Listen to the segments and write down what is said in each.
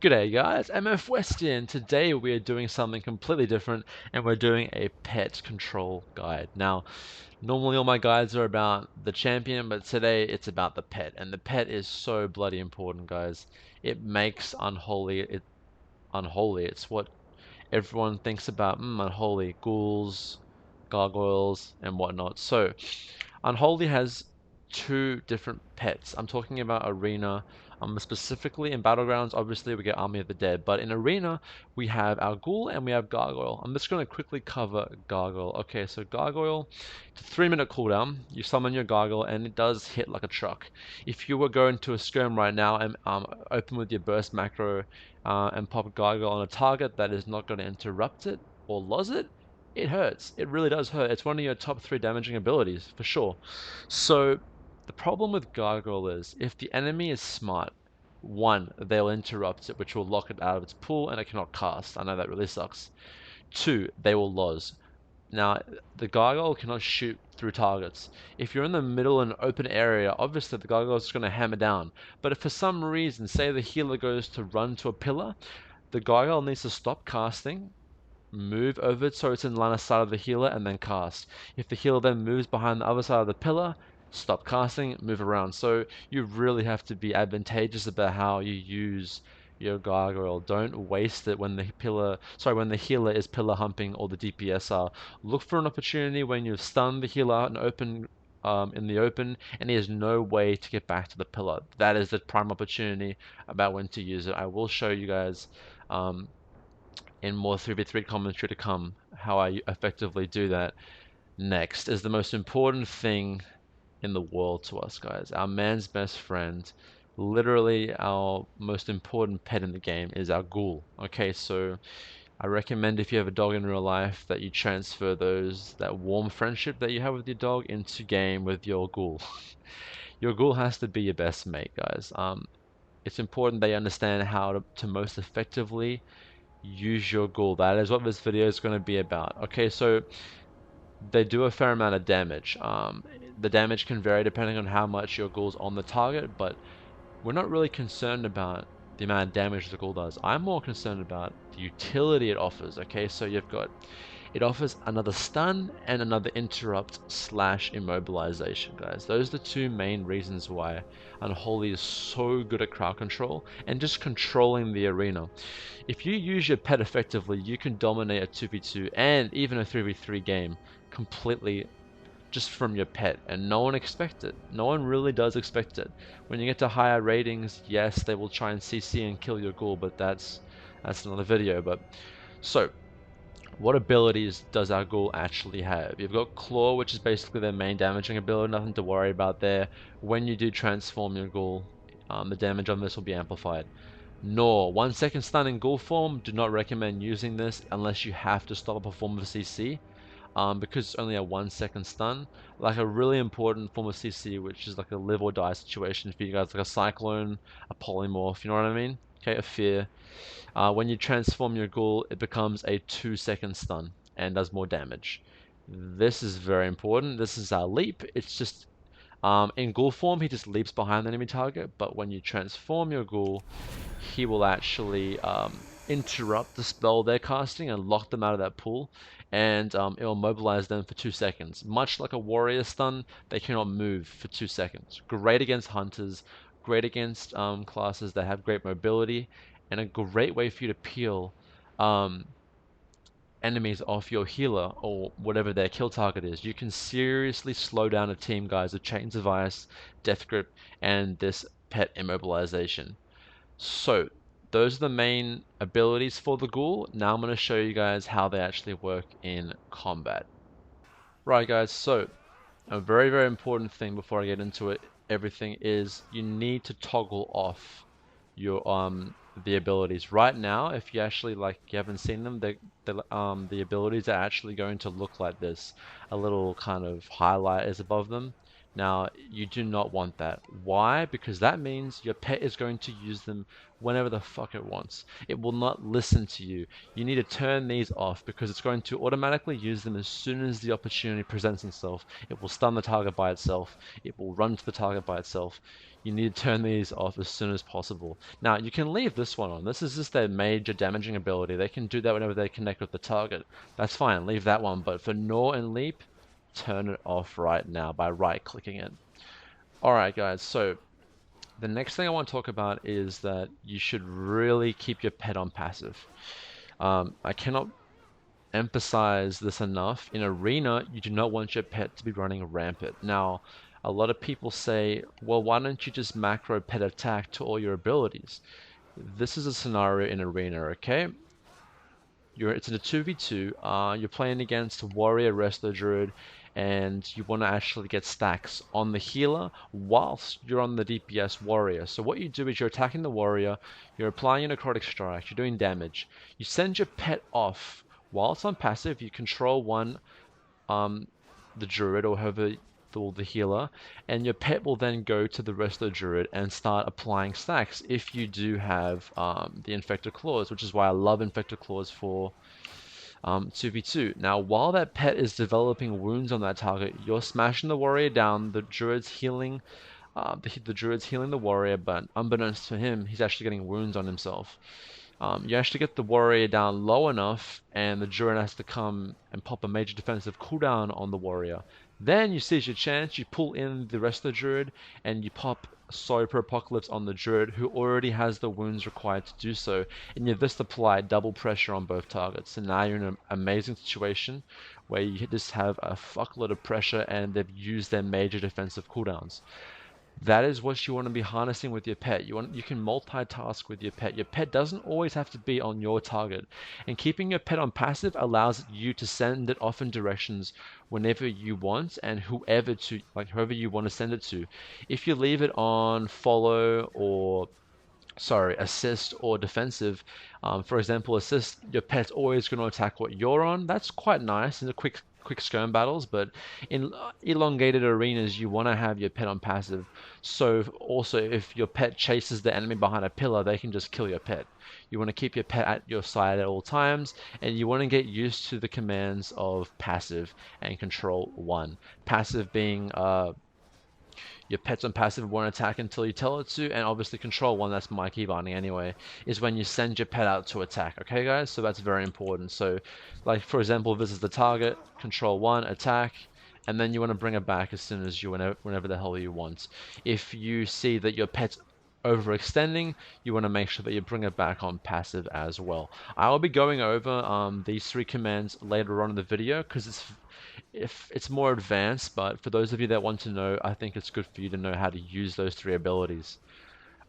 G'day guys, MFWest here, and today we are doing something completely different and we're doing a pet control guide. Now, normally all my guides are about the champion, but today it's about the pet, and the pet is so bloody important, guys. It makes unholy. It's what everyone thinks about, unholy, ghouls, gargoyles, and whatnot. So, Unholy has two different pets. I'm talking about Arena. Specifically in Battlegrounds, obviously we get Army of the Dead, but in Arena we have our Ghoul and we have Gargoyle. I'm just going to quickly cover Gargoyle. Okay, so Gargoyle, it's a 3-minute cooldown. You summon your Gargoyle and it does hit like a truck. If you were going to a skirm right now and open with your burst macro and pop Gargoyle on a target that is not going to interrupt it or lose it, it hurts. It really does hurt. It's one of your top 3 damaging abilities, for sure. So, the problem with Gargoyle is, if the enemy is smart, one, they'll interrupt it, which will lock it out of its pool, and it cannot cast. I know that really sucks. Two, they will lose. Now, the Gargoyle cannot shoot through targets. If you're in the middle in an open area, obviously the Gargoyle is going to hammer down. But if for some reason, say the healer goes to run to a pillar, the Gargoyle needs to stop casting, move over it so it's in line of sight of the healer, and then cast. If the healer then moves behind the other side of the pillar, stop casting, move around. So you really have to be advantageous about how you use your gargoyle. Don't waste it when when the healer is pillar humping or the DPS are. Look for an opportunity when you've stunned the healer out in the open and he has no way to get back to the pillar. That is the prime opportunity about when to use it. I will show you guys in more 3v3 commentary to come how I effectively do that. Next is the most important thing in the world to us, guys. Our man's best friend, literally our most important pet in the game, is our ghoul. Okay, so I recommend if you have a dog in real life that you transfer that warm friendship that you have with your dog into game with your ghoul. Your ghoul has to be your best mate, guys. It's important they understand how to most effectively use your ghoul. That is what this video is going to be about. Okay, so they do a fair amount of damage. The damage can vary depending on how much your ghoul's on the target, but we're not really concerned about the amount of damage the ghoul does. I'm more concerned about the utility it offers. Okay, so it offers another stun and another interrupt slash immobilization, guys. Those are the two main reasons why Unholy is so good at crowd control and just controlling the arena. If you use your pet effectively, you can dominate a 2v2 and even a 3v3 game completely just from your pet, and no one expects it. No one really does expect it. When you get to higher ratings, yes, they will try and CC and kill your ghoul, but that's another video. But so, what abilities does our ghoul actually have? You've got Claw, which is basically their main damaging ability, nothing to worry about there. When you do transform your ghoul, the damage on this will be amplified. Nor 1 second stun in ghoul form. Do not recommend using this unless you have to stop a form of CC. Because it's only a 1 second stun. Like a really important form of CC, which is like a live or die situation for you guys, like a cyclone, a polymorph, you know what I mean? Okay, a fear. When you transform your ghoul, it becomes a 2 second stun and does more damage. This is very important. This is our leap. It's just in ghoul form, he just leaps behind the enemy target, but when you transform your ghoul, he will actually interrupt the spell they're casting and lock them out of that pool, and it will mobilize them for 2 seconds. Much like a warrior stun, they cannot move for 2 seconds. Great against hunters, great against classes that have great mobility, and a great way for you to peel enemies off your healer or whatever their kill target is. You can seriously slow down a team, guys, with Chains of Ice, Death Grip, and this pet immobilization. So, those are the main abilities for the ghoul. Now I'm going to show you guys how they actually work in combat. Right, guys, so a very, very important thing before I get into it, everything is you need to toggle off your the abilities. Right now, if you actually you haven't seen them, the abilities are actually going to look like this. A little kind of highlight is above them. Now, you do not want that. Why? Because that means your pet is going to use them whenever the fuck it wants. It will not listen to you. You need to turn these off because it's going to automatically use them as soon as the opportunity presents itself. It will stun the target by itself. It will run to the target by itself. You need to turn these off as soon as possible. Now, you can leave this one on. This is just their major damaging ability. They can do that whenever they connect with the target. That's fine. Leave that one. But for Gnaw and Leap, turn it off right now by right-clicking it. Alright guys, so the next thing I want to talk about is that you should really keep your pet on passive. I cannot emphasize this enough. In Arena, you do not want your pet to be running rampant. Now, a lot of people say, well, why don't you just macro pet attack to all your abilities? This is a scenario in Arena, okay? It's in a 2v2, you're playing against Warrior, Wrestler, Druid, and you want to actually get stacks on the healer whilst you're on the DPS Warrior. So what you do is you're attacking the Warrior, you're applying your Necrotic Strike, you're doing damage. You send your pet off. While it's on passive, you control one, the Druid or whoever the healer, and your pet will then go to the rest of the Druid and start applying stacks if you do have the Infector Claws, which is why I love Infector Claws for 2v2. Now, while that pet is developing wounds on that target, you're smashing the warrior down, the druid's healing the warrior, but unbeknownst to him, he's actually getting wounds on himself. You actually get the warrior down low enough, and the druid has to come and pop a major defensive cooldown on the warrior. Then you seize your chance, you pull in the rest of the druid, and you pop Sober Apocalypse on the druid, who already has the wounds required to do so, and you just apply double pressure on both targets. And now you're in an amazing situation where you just have a fuckload of pressure, and they've used their major defensive cooldowns. That is what you want to be harnessing with your pet. You can multitask with your pet. Your pet doesn't always have to be on your target. And keeping your pet on passive allows you to send it off in directions whenever you want and whoever you want to send it to. If you leave it on follow or assist or defensive. For example, assist, your pet's always going to attack what you're on. That's quite nice in the quick skirm battles, but in elongated arenas, you want to have your pet on passive. So also, if your pet chases the enemy behind a pillar, they can just kill your pet. You want to keep your pet at your side at all times, and you want to get used to the commands of passive and control one. Passive being your pet's on passive won't attack until you tell it to, and obviously control one, that's my keybinding anyway, is when you send your pet out to attack, okay guys? So that's very important. So like for example, this is the target, control one, attack, and then you want to bring it back as soon as whenever the hell you want. If you see that your pet's overextending, you want to make sure that you bring it back on passive as well. I will be going over these three commands later on in the video because it's more advanced, but for those of you that want to know, I think it's good for you to know how to use those three abilities.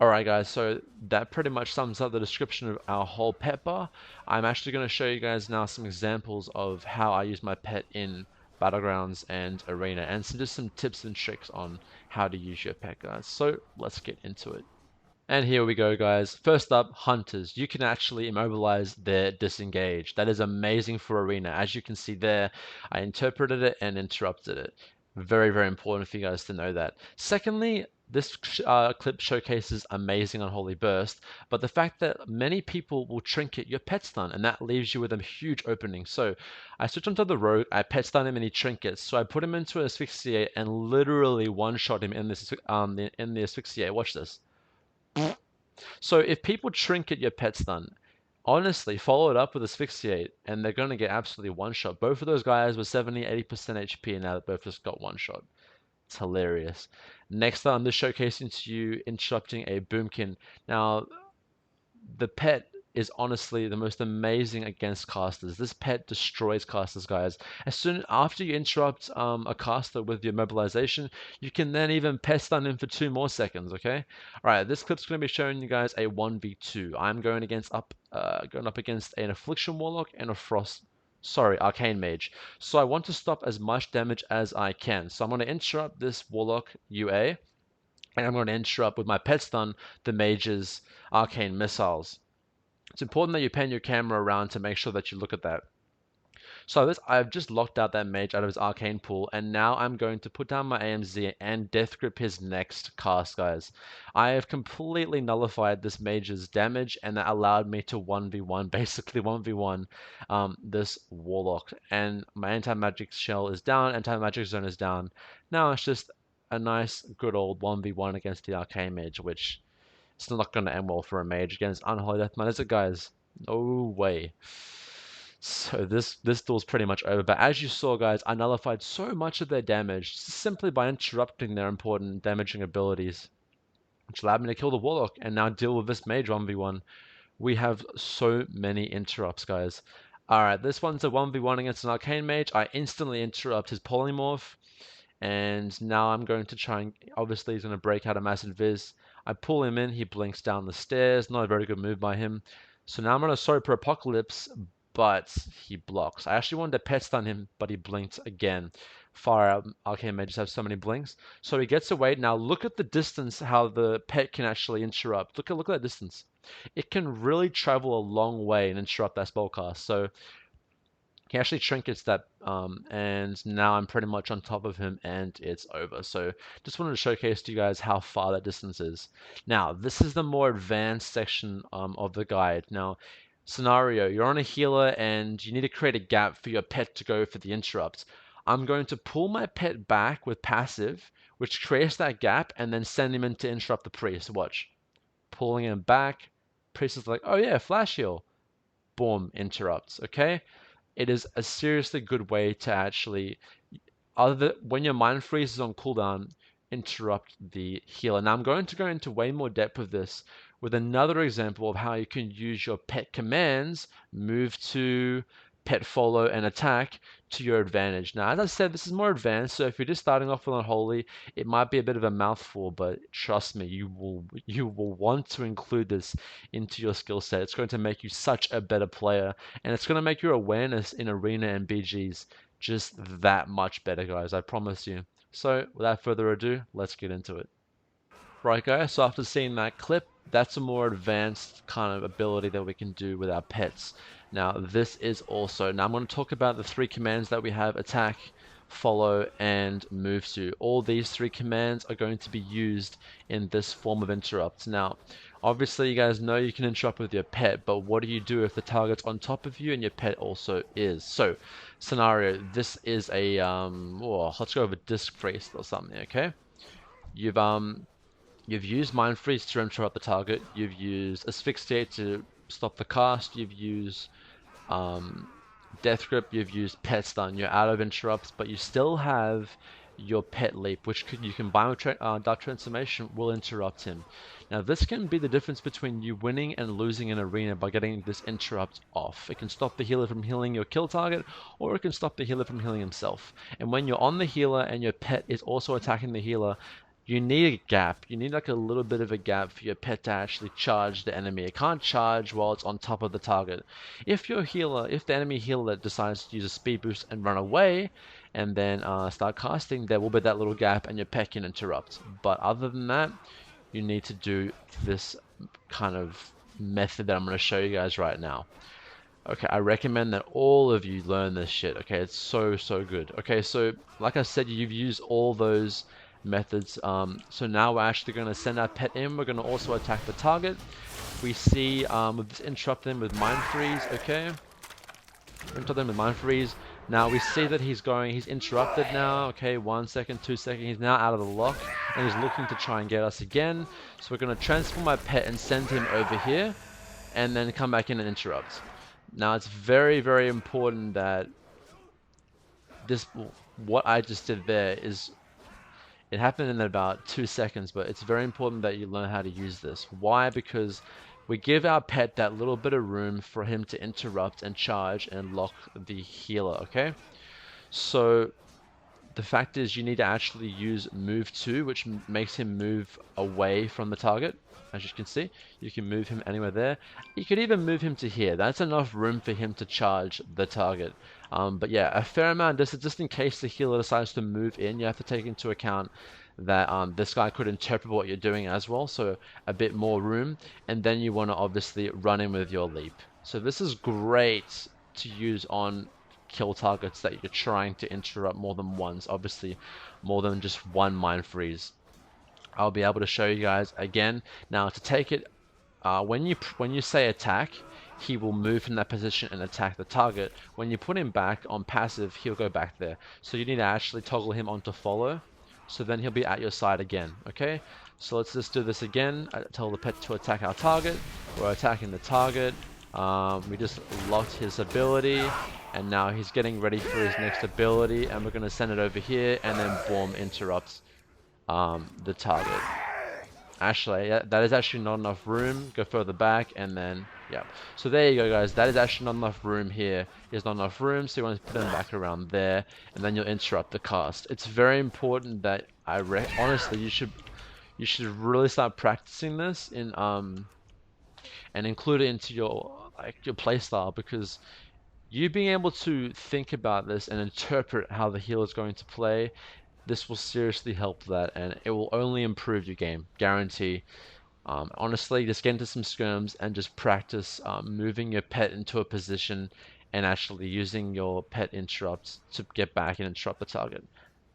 Alright guys, so that pretty much sums up the description of our whole pet bar. I'm actually going to show you guys now some examples of how I use my pet in Battlegrounds and Arena, and just some tips and tricks on how to use your pet, guys. So let's get into it. And here we go, guys. First up, hunters. You can actually immobilize their disengage. That is amazing for Arena. As you can see there, I interpreted it and interrupted it. Very, very important for you guys to know that. Secondly, this clip showcases amazing Unholy Burst, but the fact that many people will trinket your pet stun, and that leaves you with a huge opening. So I switch onto the rogue, I pet stun him and he trinkets. So I put him into an asphyxiate and literally one-shot him in the asphyxiate. Watch this. So if people trinket your pet stun, honestly, follow it up with asphyxiate, and they're going to get absolutely one shot. Both of those guys were 70, 80% HP, and now they both just got one shot. It's hilarious. Next up, I'm just showcasing to you interrupting a boomkin. Now, the pet is honestly the most amazing against casters. This pet destroys casters, guys. As soon after you interrupt a caster with your mobilization, you can then even pet stun him for 2 more seconds. Okay. All right. This clip's going to be showing you guys a 1v2. I'm going up against an Affliction Warlock and a Arcane Mage. So I want to stop as much damage as I can. So I'm going to interrupt this Warlock UA, and I'm going to interrupt with my pet stun the Mage's Arcane Missiles. It's important that you pan your camera around to make sure that you look at that. So this, I've just locked out that mage out of his arcane pool, and now I'm going to put down my AMZ and death grip his next cast, guys. I have completely nullified this mage's damage, and that allowed me to 1v1, basically 1v1, this warlock. And my anti-magic shell is down, anti-magic zone is down. Now it's just a nice, good old 1v1 against the arcane mage, which it's not going to end well for a mage against Unholy Deathman, is it, guys? No way. So this duel's pretty much over. But as you saw, guys, I nullified so much of their damage simply by interrupting their important damaging abilities, which allowed me to kill the Warlock and now deal with this mage 1v1. We have so many interrupts, guys. Alright, this one's a 1v1 against an Arcane Mage. I instantly interrupt his Polymorph. And now I'm going to try and, obviously he's going to break out a Massive Viz. I pull him in, he blinks down the stairs. Not a very good move by him. So now I'm going to Sober Apocalypse, but he blocks. I actually wanted to pet stun him, but he blinked again. Far out, Arcane Mages have so many blinks. So he gets away. Now look at the distance, how the pet can actually interrupt. Look at that distance. It can really travel a long way and interrupt that spellcast. So he actually trinkets that, and now I'm pretty much on top of him, and it's over. So just wanted to showcase to you guys how far that distance is. Now, this is the more advanced section of the guide. Now, scenario, you're on a healer, and you need to create a gap for your pet to go for the interrupt. I'm going to pull my pet back with passive, which creates that gap, and then send him in to interrupt the priest. Watch. Pulling him back. Priest is like, oh yeah, flash heal. Boom, interrupts, okay? It is a seriously good way to actually, when your mind freeze is on cooldown, interrupt the healer. Now I'm going to go into way more depth of this with another example of how you can use your pet commands, move to, pet follow, and attack to your advantage. Now, as I said, this is more advanced, so if you're just starting off with Unholy, it might be a bit of a mouthful, but trust me, you will want to include this into your skill set. It's going to make you such a better player, and it's going to make your awareness in Arena and BGs just that much better, guys. I promise you. So, without further ado, let's get into it. Right, guys, so after seeing that clip, that's a more advanced kind of ability that we can do with our pets. Now, this is also, now I'm going to talk about the three commands that we have: attack, follow, and move to. All these three commands are going to be used in this form of interrupt. Now, obviously you guys know you can interrupt with your pet, but what do you do if the target's on top of you and your pet also is? So, scenario, this is a, let's go over Disc Priest or something, okay? You've used Mind Freeze to interrupt the target. You've used Asphyxiate to stop the cast. You've used Death Grip. You've used Pet Stun. You're out of interrupts, but you still have your Pet Leap, which you can buy with Dark Transformation, will interrupt him. Now, this can be the difference between you winning and losing an arena by getting this interrupt off. It can stop the healer from healing your kill target, or it can stop the healer from healing himself. And when you're on the healer and your pet is also attacking the healer, you need a gap. You need like a little bit of a gap for your pet to actually charge the enemy. It can't charge while it's on top of the target. If the enemy healer decides to use a speed boost and run away, and then start casting, there will be that little gap and your pet can interrupt. But other than that, you need to do this kind of method that I'm going to show you guys right now. Okay, I recommend that all of you learn this shit. Okay, it's so good. Okay, so like I said, you've used all those methods. So now we're actually going to send our pet in. We're going to also attack the target. We see we'll just interrupt them with Mind Freeze. Okay, interrupt them with Mind Freeze. Now we see that he's interrupted now. Okay, 1 second, 2 seconds. He's now out of the lock and he's looking to try and get us again. So we're going to transform my pet and send him over here, and then come back in and interrupt. Now it's very important that what I just did there is, it happened in about 2 seconds, but it's very important that you learn how to use this. Why? Because we give our pet that little bit of room for him to interrupt and charge and lock the healer, okay? So the fact is you need to actually use move to, which makes him move away from the target. As you can see, you can move him anywhere there. You could even move him to here. That's enough room for him to charge the target. But yeah, a fair amount, just in case the healer decides to move in, you have to take into account that this guy could interpret what you're doing as well, so a bit more room, and then you want to obviously run in with your leap. So this is great to use on kill targets that you're trying to interrupt more than once. Obviously, more than just one mind freeze. I'll be able to show you guys again. Now to take it, when you say attack, he will move from that position and attack the target. When you put him back on passive, he'll go back there. So you need to actually toggle him onto follow. So then he'll be at your side again. Okay. So let's just do this again. I tell the pet to attack our target. We're attacking the target. We just locked his ability, and now he's getting ready for his next ability, and we're going to send it over here, and then boom, interrupts the target. Actually, yeah, that is actually not enough room. Go further back, and then, yeah. So there you go, guys. That is actually not enough room here. There's not enough room, so you want to put them back around there, and then you'll interrupt the cast. It's very important that honestly, you should really start practicing this in and include it into your playstyle, because you being able to think about this and interpret how the healer is going to play, this will seriously help that, and it will only improve your game, guarantee. Honestly, just get into some skirms and just practice moving your pet into a position and actually using your pet interrupts to get back and interrupt the target.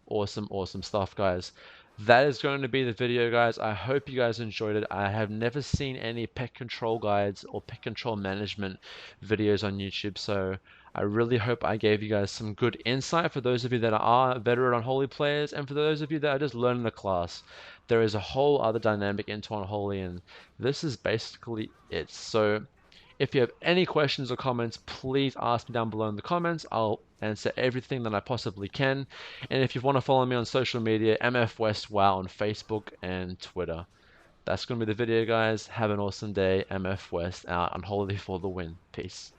Awesome, awesome stuff, guys. That is going to be the video, guys. I hope you guys enjoyed it. I have never seen any pet control guides or pet control management videos on YouTube, so I really hope I gave you guys some good insight for those of you that are veteran Unholy players, and for those of you that are just learning the class. There is a whole other dynamic into Unholy, and this is basically it. So if you have any questions or comments, please ask me down below in the comments. I'll answer everything that I possibly can. And if you want to follow me on social media, MFWest WoW on Facebook and Twitter. That's going to be the video, guys. Have an awesome day. MFWest out. Unholy for the win. Peace.